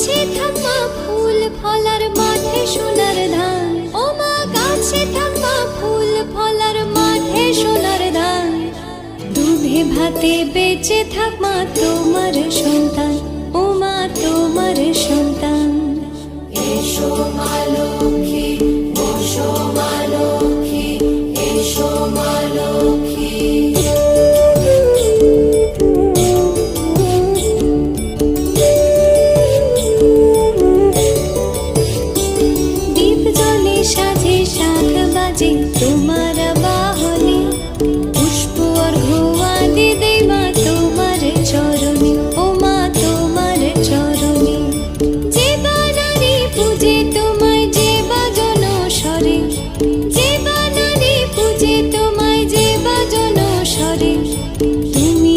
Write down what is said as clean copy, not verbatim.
গাছে থাকা ফুল ফলার মাঠে সোনার ধান, ও মা গাছে থাকা ফুল ফলার মাঠে সোনার ধান। দুধে ভাতে বেঁচে থাক মা তোমার সন্তান, ও মা তোমার সন্তান। এসো ভালো